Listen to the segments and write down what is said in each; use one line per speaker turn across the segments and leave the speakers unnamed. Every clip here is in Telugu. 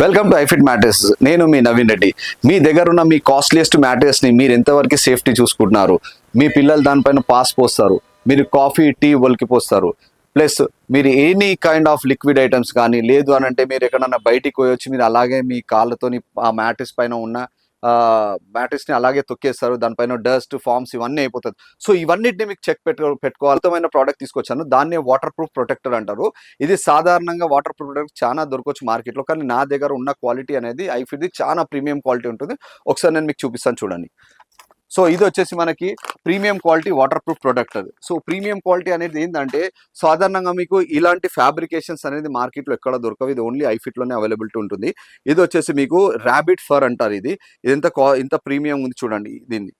Welcome to ఐఫిట్ mattress. నేను మీ నవీన్ రెడ్డి. మీ దగ్గర ఉన్న మీ కాస్ట్లీయెస్ట్ మ్యాట్రెస్ని మీరు ఎంతవరకు సేఫ్టీ చూసుకుంటున్నారు? మీ పిల్లలు దానిపైన పాస్ పోస్తారు, మీరు కాఫీ టీ ఒలికిపోస్తారు, ప్లస్ మీరు any kind of liquid items కానీ లేదు అని అంటే మీరు ఎక్కడన్నా బయటికి పోయొచ్చి మీరు అలాగే మీ కాళ్ళతోని ఆ మ్యాట్రెస్ పైన ఉన్న మ్యాట్రెస్ని అలాగే తొక్కేస్తారు, దానిపైన డస్ట్ ఫామ్స్ ఇవన్నీ అయిపోతుంది. సో ఇవన్నిటిని మీకు చెక్ పెట్టుకోవాలి. అద్భుతమైన ప్రోడక్ట్ తీసుకొచ్చాను, దాన్నే వాటర్ ప్రూఫ్ ప్రొటెక్టర్ అంటారు. ఇది సాధారణంగా వాటర్ ప్రూఫ్ ప్రొటెక్టర్ చాలా దొరకవచ్చు మార్కెట్లో, కానీ నా దగ్గర ఉన్న క్వాలిటీ అనేది ఐఫిట్ది చాలా ప్రీమియం క్వాలిటీ ఉంటుంది. ఒకసారి నేను మీకు చూపిస్తాను చూడండి. సో ఇది వచ్చేసి మనకి premium quality water proof protector. So premium quality అనేది ఏంటంటే సాధారణంగా మీకు ఇలాంటి ఫ్యాబ్రికేషన్స్ అనేది మార్కెట్లో ఎక్కడ దొరకవు, ఇది ఓన్లీ ఐఫిట్లోనే అవైలబిలిటీ ఉంటుంది. ఇది వచ్చేసి మీకు ర్యాబిట్ ఫర్ అంటారు. ఇది ఇంత ప్రీమియం ఉంది చూడండి దీన్ని.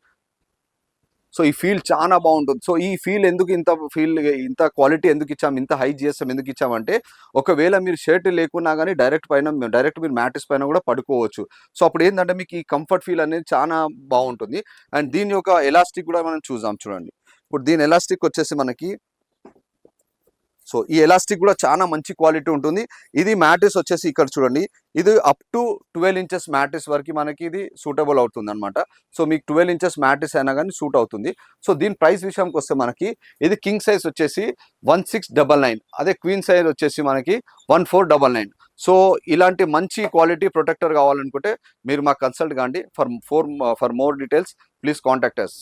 సో ఈ ఫీల్ చాలా బాగుంటుంది. సో ఈ ఫీల్ ఎందుకు ఇంత క్వాలిటీ ఎందుకు ఇచ్చాము, ఇంత హై జిఎస్ఎం ఎందుకు ఇచ్చామంటే ఒకవేళ మీరు షర్ట్ లేకున్నా కానీ డైరెక్ట్ మీరు మ్యాట్రెస్ పైన కూడా పడుకోవచ్చు. సో అప్పుడు ఏంటంటే మీకు ఈ కంఫర్ట్ ఫీల్ అనేది చాలా బాగుంటుంది. అండ్ దీని యొక్క ఎలాస్టిక్ కూడా మనం చూద్దాం చూడండి. ఇప్పుడు దీని ఎలాస్టిక్ వచ్చేసి మనకి, సో ఈ ఎలాస్టిక్ కూడా చాలా మంచి క్వాలిటీ ఉంటుంది. ఇది మ్యాట్రెస్ వచ్చేసి ఇక్కడ చూడండి, ఇది అప్ టు 12 ఇంచెస్ మ్యాట్రెస్ వరకు మనకి ఇది సూటబుల్ అవుతుంది అనమాట. సో మీకు 12 ఇంచెస్ మ్యాట్రెస్ అయినా కానీ సూట్ అవుతుంది. సో దీని ప్రైస్ విషయానికి వస్తే మనకి ఇది కింగ్ సైజ్ వచ్చేసి 1699, అదే క్వీన్ సైజ్ వచ్చేసి మనకి 1499. సో ఇలాంటి మంచి క్వాలిటీ ప్రొటెక్టర్ కావాలనుకుంటే మీరు మాకు కన్సల్ట్ కాండి. For more details please contact us.